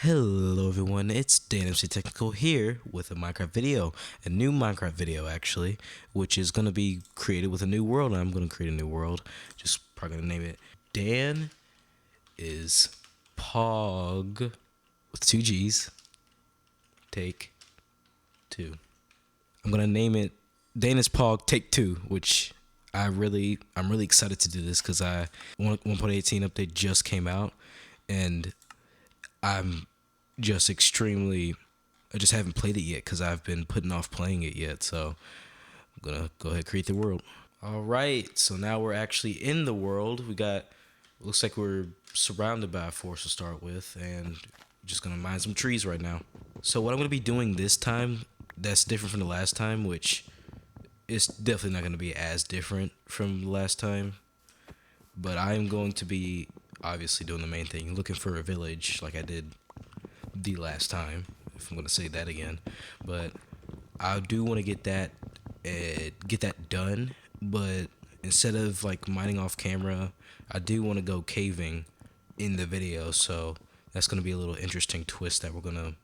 Hello everyone, it's danny.gk here with a Minecraft video, a new Minecraft video actually, which is going to be created with a new world. I'm going to create a new world, just probably going to name it Dan is POG with two G's, take two. I'm going to name it Dan is POG take two, which I'm really excited to do this because 1.18 update just came out and I'm just I just haven't played it yet because I've been putting off playing it yet. So I'm gonna go ahead and create the world. All right, so now we're actually in the world. Looks like we're surrounded by a forest to start with, and just gonna mine some trees right now. So what I'm gonna be doing this time, that's different from the last time, which is definitely not gonna be as different from the last time. But I am going to be obviously doing the main thing, looking for a village like I did the last time, if I'm going to say that again. But I do want to get that done. But instead of like mining off camera, I do want to go caving in the video. So that's going to be a little interesting twist that we're going to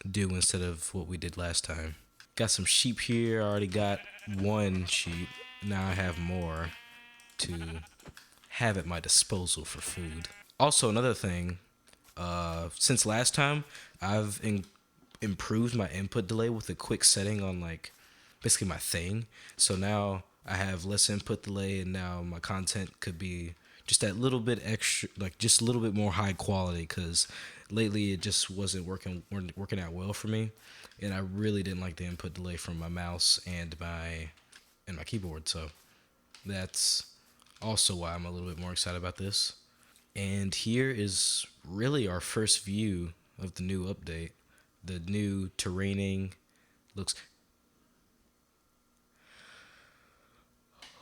do instead of what we did last time. Got some sheep here. I already got one sheep. Now I have more to have at my disposal for food. Also, another thing, since last time, I've improved my input delay with a quick setting on like basically my thing. So now I have less input delay, and now my content could be just that little bit extra, like just a little bit more high quality. Because lately it just wasn't working out well for me, and I really didn't like the input delay from my mouse and my keyboard. So that's also why I'm a little bit more excited about this. And here is really our first view of the new update. The new terraining looks.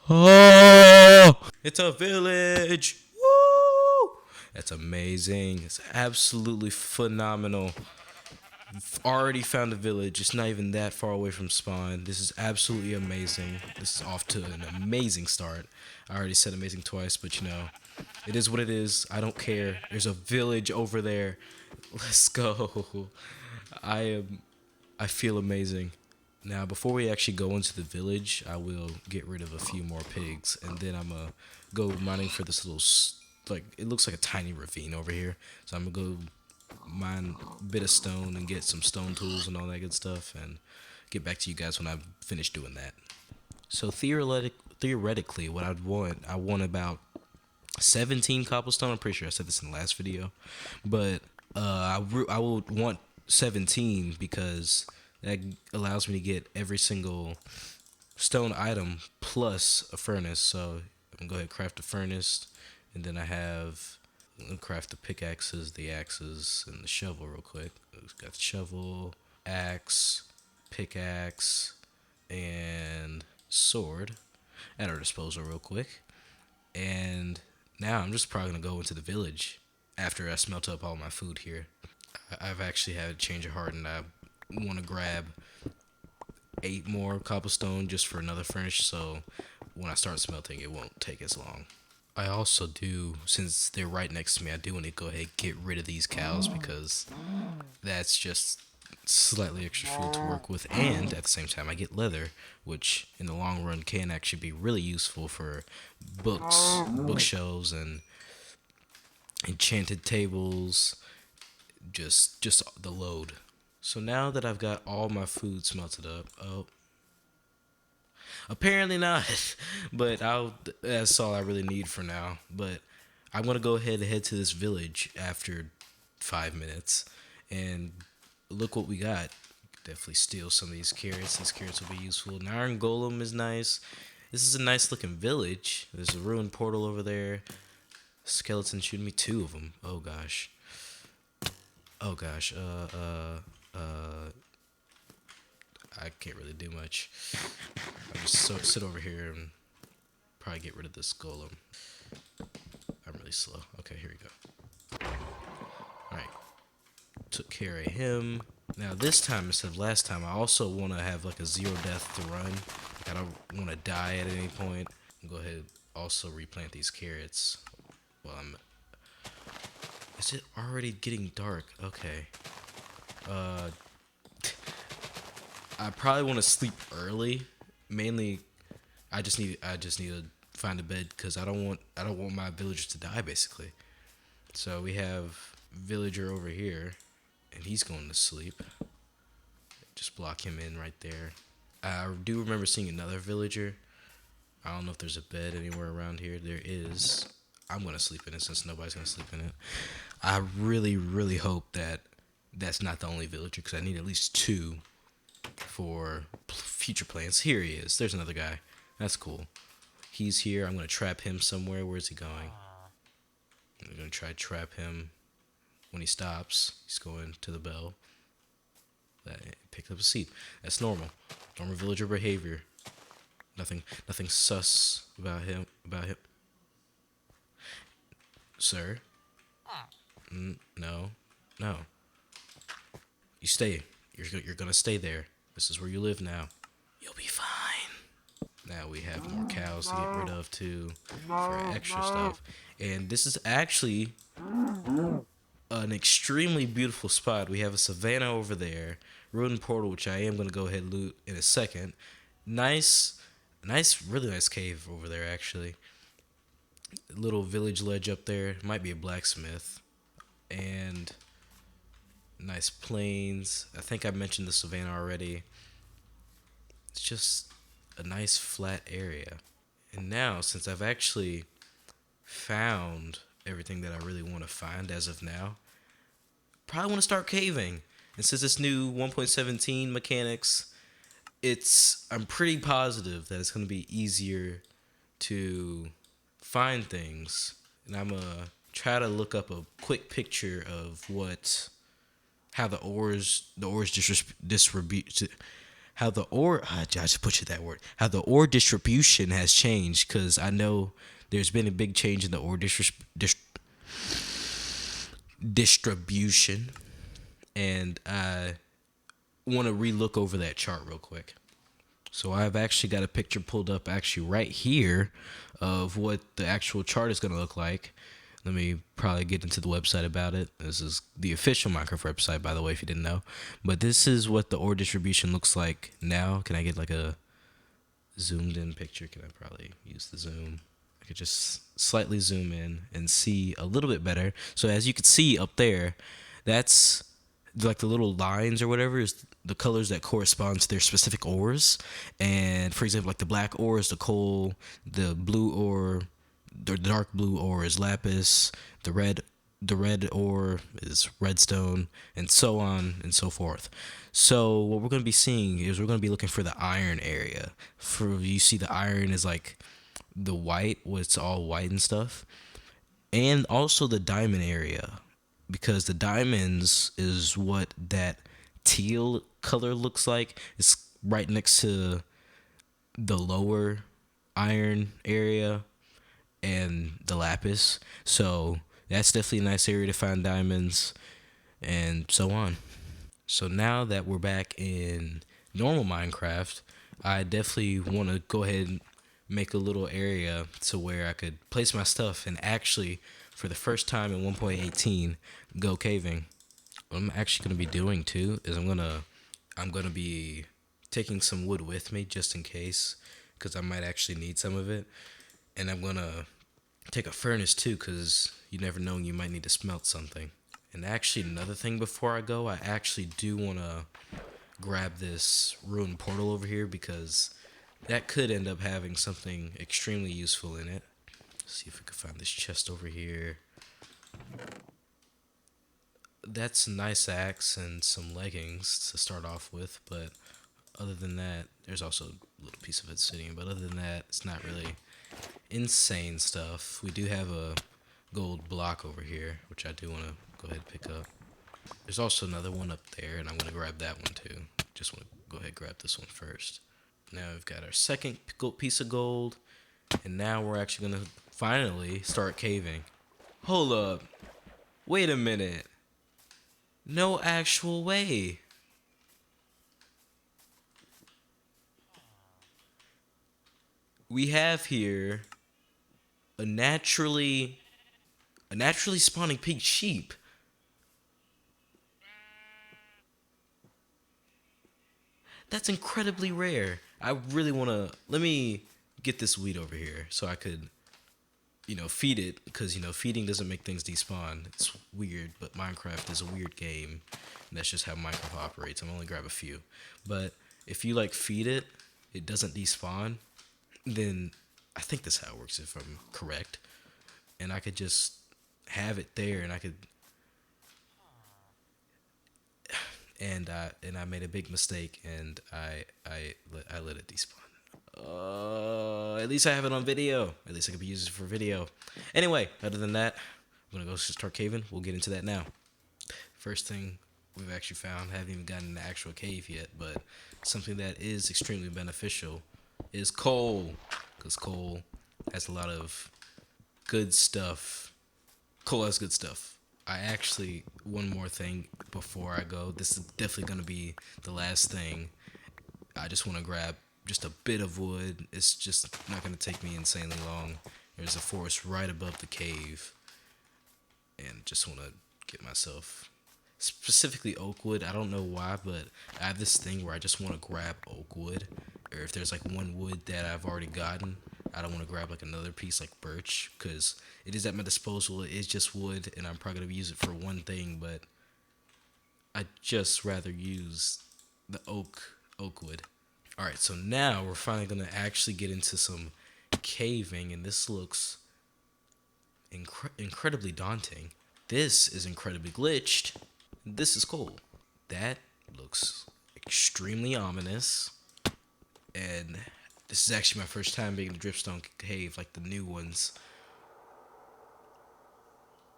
Oh! It's a village! Woo! That's amazing. It's absolutely phenomenal. Already found a village. It's not even that far away from spawn. This is absolutely amazing. This is off to an amazing start. I already said amazing twice, but you know, it is what it is. I don't care. There's a village over there. Let's go. I feel amazing. Now, before we actually go into the village, I will get rid of a few more pigs, and then I'm gonna go mining for this little like it looks like a tiny ravine over here. So I'm gonna go mine a bit of stone and get some stone tools and all that good stuff, and get back to you guys when I've finished doing that. So theoretically, what I want about 17 cobblestone. I'm pretty sure I said this in the last video, but I would want 17 because that allows me to get every single stone item plus a furnace. So I'm gonna go ahead and craft a furnace, and then I'm gonna craft the pickaxes, the axes, and the shovel real quick. We've got shovel, axe, pickaxe, and sword at our disposal real quick. And now I'm just probably gonna go into the village after I smelt up all my food here. I've actually had a change of heart, and I want to grab 8 more cobblestone just for another furnace, so when I start smelting it won't take as long. I also do, since they're right next to me, I do want to go ahead and get rid of these cows because that's just slightly extra food to work with, and at the same time I get leather, which in the long run can actually be really useful for bookshelves, and enchanted tables, just the load. So now that I've got all my food smelted up, oh, apparently not, but that's all I really need for now. But I'm gonna go ahead and head to this village after 5 minutes, and look what we got. Definitely steal some of these carrots. These carrots will be useful. An iron golem is nice. This is a nice looking village. There's a ruined portal over there. Skeleton shooting me, 2 of them. Oh gosh. Oh gosh. I can't really do much. I'll just sit over here and probably get rid of this golem. I'm really slow. Okay, here we go. Alright. Took care of him. Now this time instead of last time, I also want to have like a 0 death to run. Like I don't want to die at any point. Go ahead and also replant these carrots while I'm Is it already getting dark? Okay. Uh, I probably want to sleep early. Mainly, I just need to find a bed because I don't want my villagers to die basically. So we have villager over here, and he's going to sleep. Just block him in right there. I do remember seeing another villager. I don't know if there's a bed anywhere around here. There is. I'm gonna sleep in it since nobody's gonna sleep in it. I really, really hope that that's not the only villager because I need at least two for future plans. Here he is. There's another guy. That's cool. He's here. I'm gonna trap him somewhere. Where's he going? I'm gonna try to trap him when he stops. He's going to the bell. Pick up a seat. That's normal. Normal villager behavior. Nothing sus about him. Sir. No, no. You stay. You're gonna stay there. This is where you live now. You'll be fine. Now we have more cows to get rid of too for extra stuff. And this is actually an extremely beautiful spot. We have a savanna over there, ruined portal, which I am gonna go ahead and loot in a second. Nice, really nice cave over there actually. Little village ledge up there. Might be a blacksmith. And nice plains. I think I mentioned the savannah already. It's just a nice flat area. And now, since I've actually found everything that I really want to find as of now, probably want to start caving. And since it's new 1.17 mechanics, I'm pretty positive that it's going to be easier to find things. And I'm going to try to look up a quick picture of how the ores distribute, how the ore I just butchered that word, how the ore distribution has changed, because I know there's been a big change in the ore distribution, and I want to relook over that chart real quick. So I've actually got a picture pulled up actually right here of what the actual chart is going to look like. Let me probably get into the website about it. This is the official Minecraft website, by the way, if you didn't know. But this is what the ore distribution looks like now. Can I get like a zoomed in picture? Can I probably use the zoom? I could just slightly zoom in and see a little bit better. So as you can see up there, that's like the little lines or whatever is the colors that correspond to their specific ores. And for example, like the black ore is the coal, the blue ore, the dark blue ore is lapis, the red ore is redstone, and so on and so forth. So what we're going to be seeing is we're going to be looking for the iron area. For you see the iron is like the white, where it's all white and stuff, and also the diamond area, because the diamonds is what that teal color looks like. It's right next to the lower iron area and the lapis. So that's definitely a nice area to find diamonds and so on. So now that we're back in normal Minecraft, I definitely want to go ahead and make a little area to where I could place my stuff and actually, for the first time in 1.18, go caving. What I'm actually going to be doing too is I'm gonna be taking some wood with me just in case, because I might actually need some of it. And I'm gonna take a furnace too, because you never know, you might need to smelt something. And actually, another thing before I go, I actually do want to grab this ruined portal over here, because that could end up having something extremely useful in it. Let's see if we can find this chest over here. That's a nice axe and some leggings to start off with, but other than that, there's also a little piece of it sitting. But other than that, it's not really insane stuff. We do have a gold block over here, which I do want to go ahead and pick up. There's also another one up there, and I'm going to grab that one too. Just want to go ahead and grab this one first. Now we've got our second piece of gold, and now we're actually going to finally start caving. Hold up. Wait a minute. No actual way. We have here a naturally A naturally spawning pink sheep. That's incredibly rare. I really want to. Let me get this wheat over here so I could, feed it. Because, feeding doesn't make things despawn. It's weird, but Minecraft is a weird game. And that's just how Minecraft operates. I'm only grab a few. But if you, feed it, it doesn't despawn. Then I think that's how it works if I'm correct. And I could just have it there and I could. And I made a big mistake, and I let it despawn. At least I have it on video. At least I can be using it for video. Anyway, other than that, I'm gonna go start caving. We'll get into that now. First thing we've actually found, haven't even gotten an actual cave yet, but something that is extremely beneficial is coal, because coal has a lot of good stuff. Coal has good stuff. I actually, one more thing before I go. This is definitely gonna be the last thing. I just want to grab just a bit of wood. It's just not going to take me insanely long. There's a forest right above the cave. And just want to get myself specifically oak wood. I don't know why, but I have this thing where I just want to grab oak wood. Or if there's one wood that I've already gotten, I don't want to grab another piece like birch. Because it is at my disposal. It is just wood. And I'm probably going to use it for one thing. But I'd just rather use the oak wood. Alright, so now we're finally going to actually get into some caving, and this looks incredibly daunting. This is incredibly glitched. This is cool. That looks extremely ominous, and this is actually my first time being in the dripstone cave, like the new ones.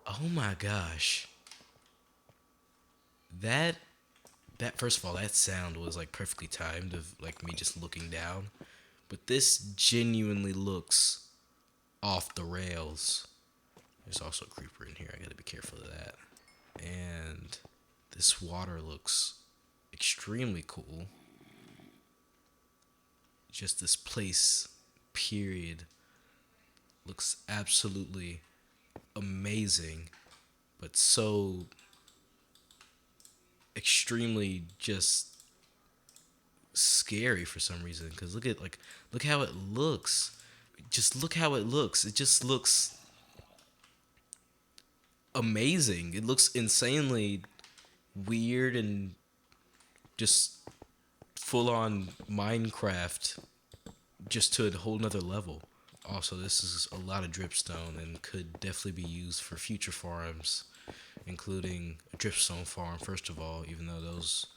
Oh my gosh. That first of all, that sound was perfectly timed of me just looking down. But this genuinely looks off the rails. There's also a creeper in here. I gotta be careful of that. And this water looks extremely cool. Just this place, period, looks absolutely amazing. But so extremely just scary for some reason, because look how it looks. Just look how it looks. It just looks amazing. It looks insanely weird and just full on Minecraft, just to a whole nother level. Also, this is a lot of dripstone and could definitely be used for future farms, including a dripstone farm first of all, even though those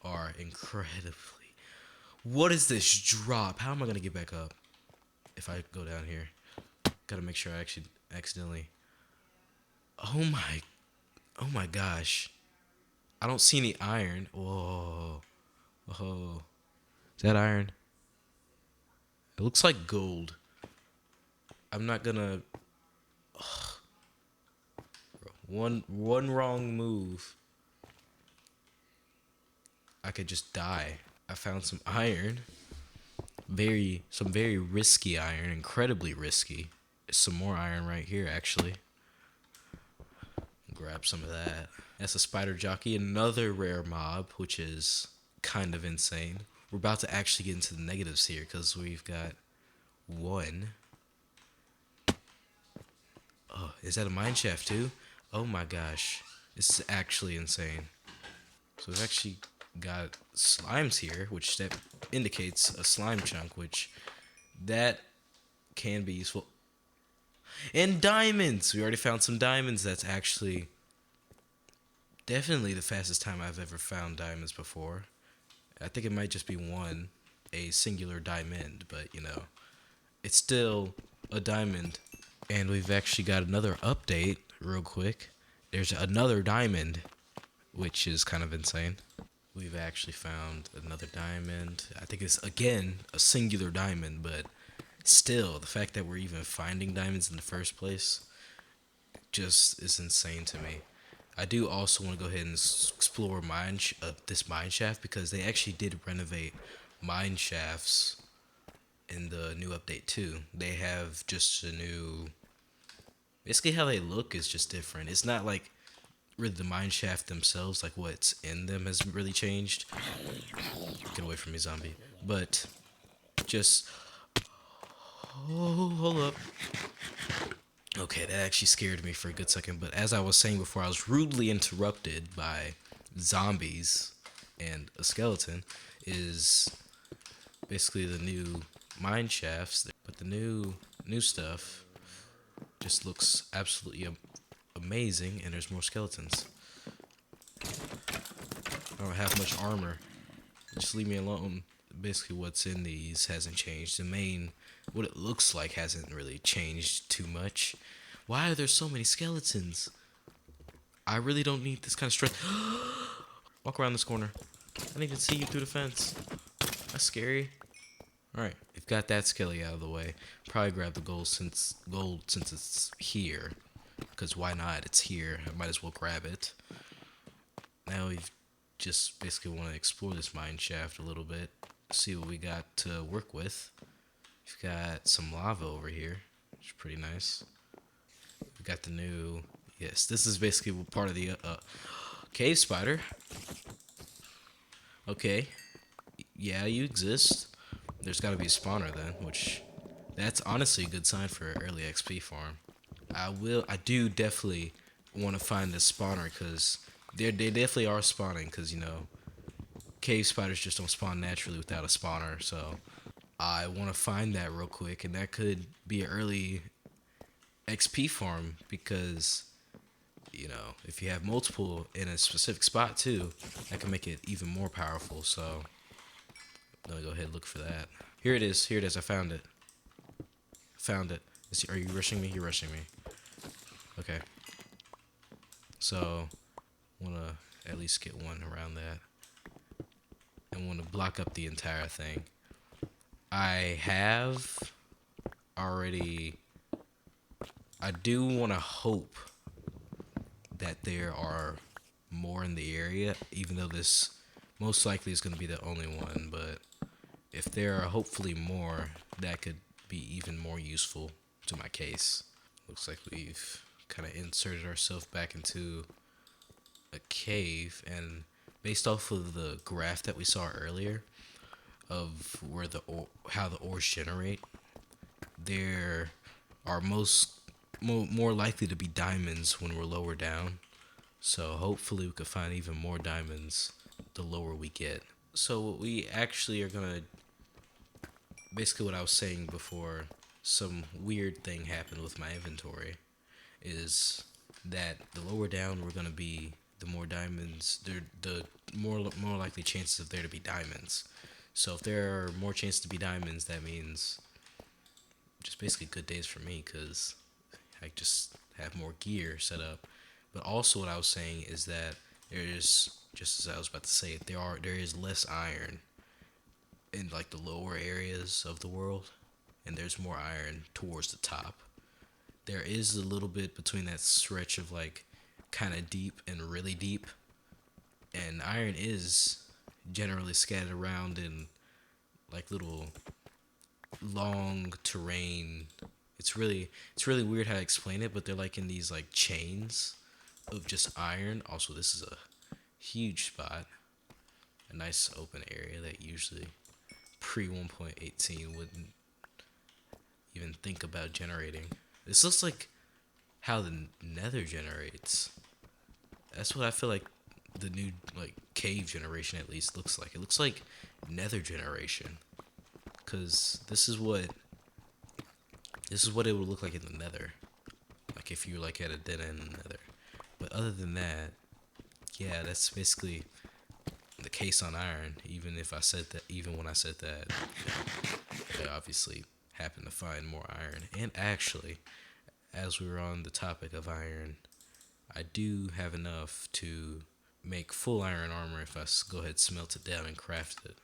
are incredibly. What is this drop? How am I gonna get back up if I go down here? Gotta make sure I actually accidentally. Oh my gosh. I don't see any iron. Whoa. Whoa. Is that iron? It looks like gold. I'm not gonna. Ugh. One wrong move, I could just die. I found some iron. Some very risky iron, incredibly risky. There's some more iron right here, actually. Grab some of that. That's a spider jockey, another rare mob, which is kind of insane. We're about to actually get into the negatives here, because we've got one. Oh, is that a mine shaft too? Oh my gosh. This is actually insane. So we've actually got slimes here, which that indicates a slime chunk, which that can be useful. And diamonds! We already found some diamonds. That's actually definitely the fastest time I've ever found diamonds before. I think it might just be a singular diamond, but it's still a diamond. And we've actually got another update real quick. There's another diamond, which is kind of insane. We've actually found another diamond. I think it's, again, a singular diamond, but still, the fact that we're even finding diamonds in the first place just is insane to me. I do also want to go ahead and explore this mine shaft, because they actually did renovate mine shafts in the new update too. They have just a new Basically, how they look is just different. It's not like really the mine shaft themselves, like what's in them has really changed. Get away from me, zombie. But just hold up. Okay, that actually scared me for a good second. But as I was saying before, I was rudely interrupted by zombies and a skeleton. Is basically the new mine shafts, but the new stuff just looks absolutely amazing. And there's more skeletons. I don't have much armor. Just leave me alone. Basically, what's in these hasn't changed. The main, what it looks like, hasn't really changed too much. Why are there so many skeletons? I really don't need this kind of strength. Walk around this corner. I didn't even see you through the fence. That's scary. Alright, we've got that skelly out of the way. Probably grab the gold since it's here. Because why not? It's here. I might as well grab it. Now we just basically want to explore this mine shaft a little bit. See what we got to work with. We've got some lava over here, which is pretty nice. We got the new... Yes, this is basically part of the cave spider. Okay. Yeah, you exist. There's got to be a spawner then, which... That's honestly a good sign for an early XP farm. I do definitely want to find this spawner because they definitely are spawning because, you know, cave spiders just don't spawn naturally without a spawner. So I want to find that real quick, and that could be an early XP farm because, you know, if you have multiple in a specific spot too, that can make it even more powerful. So I'm gonna go ahead and look for that. Here it is. Here it is. I found it. Found it. Are you rushing me? You're rushing me. Okay. So want to at least get one around that. And want to block up the entire thing. I have already... I do want to hope that there are more in the area, even though this most likely is going to be the only one. But if there are hopefully more, that could be even more useful to my case. Looks like we've kind of inserted ourselves back into a cave, and based off of the graph that we saw earlier of where how the ores generate, there are more likely to be diamonds when we're lower down. So hopefully we could find even more diamonds the lower we get. So what we actually are gonna, basically what I was saying before, some weird thing happened with my inventory, is that the lower down we're gonna be, the more diamonds, the more likely chances of there to be diamonds. So if there are more chances to be diamonds, that means just basically good days for me because I just have more gear set up. But also what I was saying is that there's, just as I was about to say, there is less iron in like the lower areas of the world, and there's more iron towards the top. There is a little bit between that stretch of like kind of deep and really deep, and iron is generally scattered around in like little long terrain. It's really weird how to explain it, but they're like in these like chains of just iron. Also, this is a huge spot, a nice open area that usually pre 1.18 wouldn't even think about generating. This looks like how the nether generates. That's what I feel like the new like cave generation at least looks like. It looks like nether generation, because this is what it would look like in the nether, like if you were like at a dead end in the nether. But other than that, yeah, that's basically the case on iron. Even when I said that, I obviously happened to find more iron. And actually, as we were on the topic of iron, I do have enough to make full iron armor if I go ahead, smelt it down, and craft it.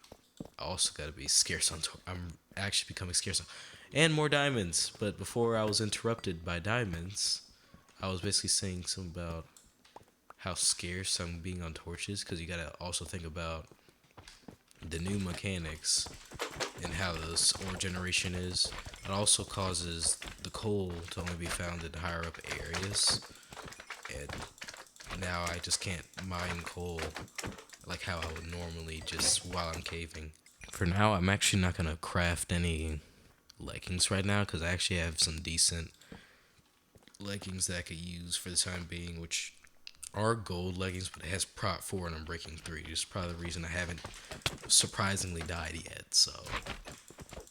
I also got to be scarce on. I'm actually becoming scarce on, and more diamonds. But before I was interrupted by diamonds, I was basically saying something about how scarce I'm being on torches, because you gotta also think about the new mechanics and how this ore generation is. It also causes the coal to only be found in higher up areas, and now I just can't mine coal like how I would normally just while I'm caving. For now, I'm actually not gonna craft any leggings right now because I actually have some decent leggings that I could use for the time being, which are gold leggings, but it has prot 4 and I'm breaking 3. This is probably the reason I haven't surprisingly died yet, so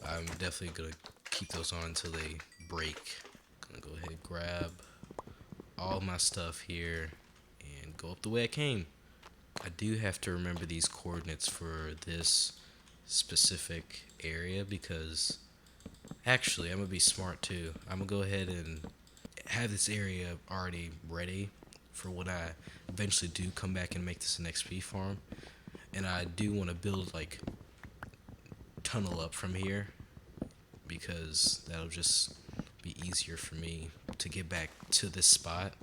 I'm definitely gonna keep those on until they break. Gonna go ahead and grab all my stuff here and go up the way I came. I do have to remember these coordinates for this specific area because actually I'm gonna be smart too. I'm gonna go ahead and have this area already ready for when I eventually do come back and make this an XP farm. And I do want to build like tunnel up from here because that'll just be easier for me to get back to this spot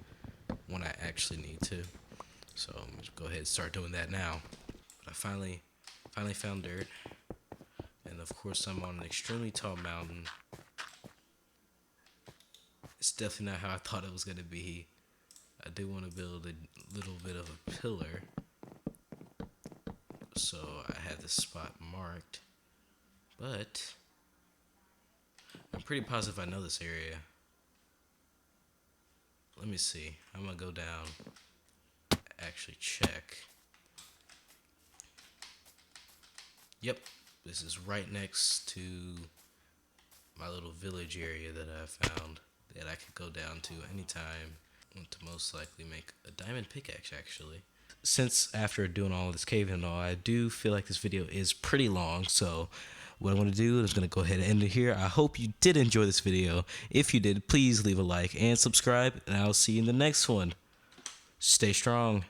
when I actually need to. So I'm just go ahead and start doing that now. But I finally found dirt, and of course I'm on an extremely tall mountain. It's definitely not how I thought it was gonna be. I do want to build a little bit of a pillar, so I have this spot marked. But I'm pretty positive I know this area. Let me see. I'm gonna go down, actually check. Yep, this is right next to my little village area that I found that I could go down to anytime. I want to most likely make a diamond pickaxe actually. Since after doing all this caving and all, I do feel like this video is pretty long, so what I'm going to do is going to go ahead and end it here. I hope you did enjoy this video. If you did, please leave a like and subscribe, and I'll see you in the next one. Stay strong.